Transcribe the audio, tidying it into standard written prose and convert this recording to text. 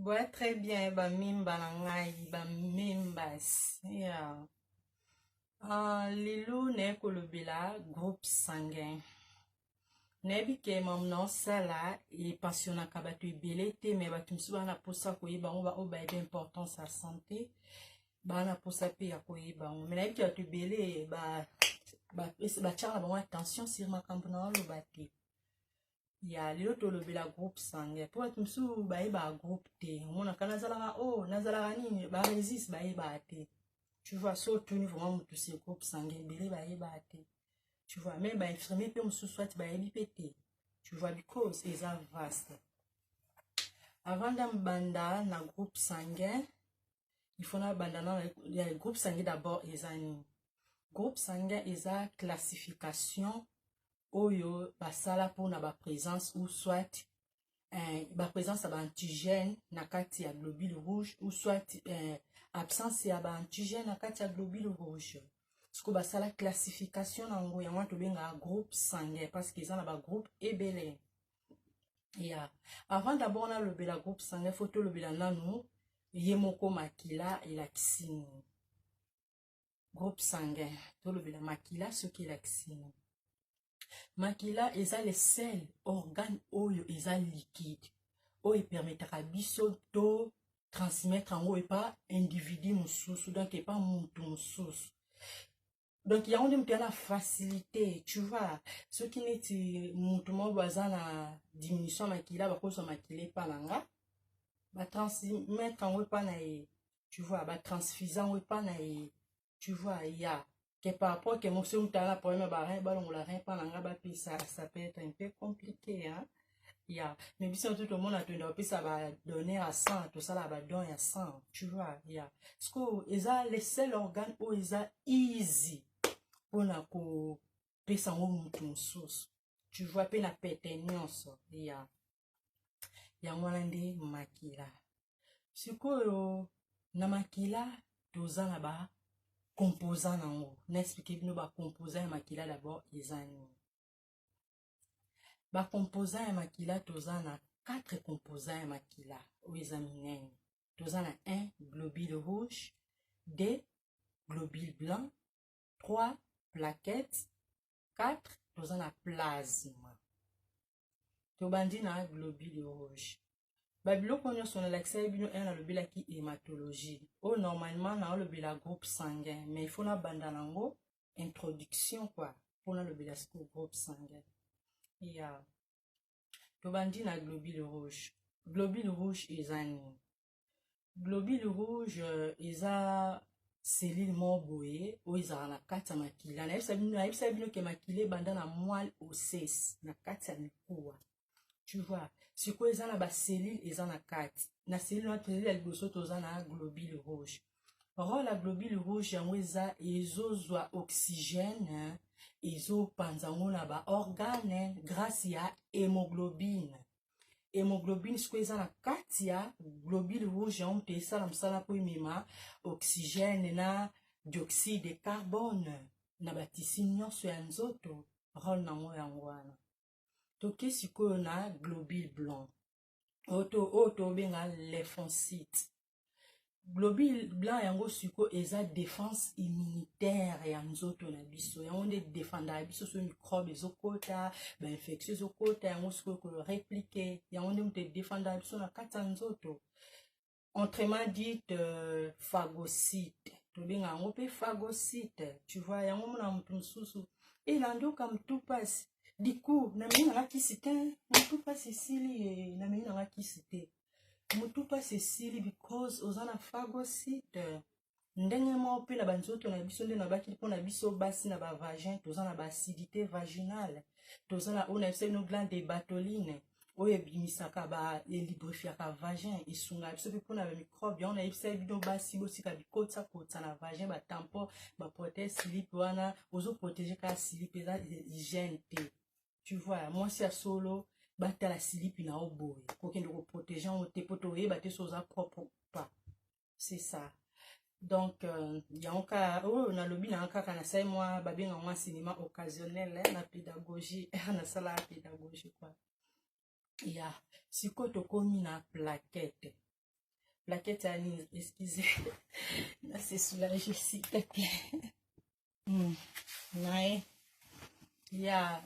Ouais, très bien, ba mimba na ngai, ba mimbas. Yeah. Lelo ne kolobela groupe sanguin. Nebi ke mam non sala e passionnaka bato ebele te me bato misusu bana posa koyeba ngo ba o ba ebe importance ya santé bana posa pe ya koyeba ngo me nayebi ke bato ebele batiaka na bango attention sur makambo na oloba te. Ya lelo tolobela groupe sanguin po bato misusu bayeba groupe te omonaka nazalaka nazalaka nini baresiste bayeba te. Tu vois, surtout nous vraiment tout ce groupe sanguin ebele bayeba te. Tu vois, même bah infirmier peut me soit bah pété. Tu vois, because ils are vaste. Avant d'un banda na groupe sanguin, il faut na banda il y a le groupe sanguin d'abord ils ont groupe sanguin ils ont classification oyo basala pour na ba présence ou soit ba présence ba antigène na kati ya globule rouge ou soit absence ya ba antigène na kati ya globule rouge. Ce que bah ça la classification nango ya moi to benga groupe sanguin parce qu'ils ont ba groupe ebele. Yeah. Avant d'abord on a le bela groupe sanguin photo le bela nanu yemoko makila et la kisini. Groupe sanguin to le bela makila ce qui est la kisini. Makila eza les sels organes oyo eza liquide oyo permettra biso to transmettre en haut et pas individu mususu donc et pas muntu mususu. Donc, il y a une facilité, tu vois. Ce qui n'est pas bazana diminution makila, ba cause makila pas langa, ba transmettre en haut pas nae, tu vois, ba transfusion pas nae, tu vois, il y a que par rapport que mon son tala problème ba rien, ba la rien pas langa, ba puis ça peut être un peu compliqué, hein. Il y a, mais bien sûr tout le monde a tenu puis ça va donner à 100, tout ça là va donner à 100, tu vois, il y a. Ce que ils a les seuls organes où ils a easy. Pona ko pesa ngo mutu mususu tu vois pe na pete nyonso ya mwana nde makila sikoyo na makila toza na ba composant nango na expliquer bino ba composant ya makila d'abord ezani ba composant ya makila toza na 4 composants ya makila o examiner toza na 1 globule rouge 2 globule blanc 3 plaquettes 4 dans un plasma. Tobandi na globule rouge. Babilo konyo son l'accès bino un na lobela ki hématologie. Oh normalement na lobela groupe sanguin, mais il faut na banda nango introduction quoi pour na lobela groupe sanguin. Ya. Tobandi na globule rouge. Globule rouge ezani. Globule rouge eza cellule moboye o izala na kati ya makila na yebisa bino ke makila banda na moelle osseuse na kati ya likuwa tu vois siko eza na ba cellule eza na kati na cellule na cellule ya liboso toza na globule rouge rôle la globule rouge yango eza ezozwa oxygène ezopanza ngo na ba organe grâce ya hémoglobine. Hémoglobine siko eza na kati ya globule rouge yango te esala mosala po imema oxygène na dioxyde de carbone na batisi nyonso ya nzoto rôle nango yango wana toke sikoyo na globule blanc oyo tobenga lymphocyte. Globule blanc yango siko eza défense immunitaire ya nzoto na biso yango nde défendaka biso so microbe ezokota ba infection ezokota yango siko ko répliquer yango nde mutu défendaka biso na kati ya nzoto autrement dit phagocyte tobenga yango pe phagocyte tu vois yango mona mutu mususu elandoka mutu pasi diku na mimi na kisi te mutu pasi sili na mimi na kisi te mutu pasi sili because ozana phagocyte ndenge mo pe na banzoto na biso nde na baki mpona biso basi na ba vagin toza na ba acidité vaginale toza na ona no glande de Bartholine oyo ebimisaka ba elibrifiaka vagin esunga biso pe mpona ba microbe ona yebisa bino basi bosika bikotsa kotsa na vagin ba tampon ba protège slip wana ozo protéger ka slip eza hygiène te tu vois moi si a solo bata la slip na oboye kokende ko protéger on te poto yeba te soza propre pas c'est ça. Donc yanka na lobi na kaka na sai moi babenga moi cinéma occasionnel na pédagogie na sala pédagogie quoi. Ya siko tokomi na plaquette plaquette à Lise, excusez. Là, c'est soulagé, s'il te plaît. Il y a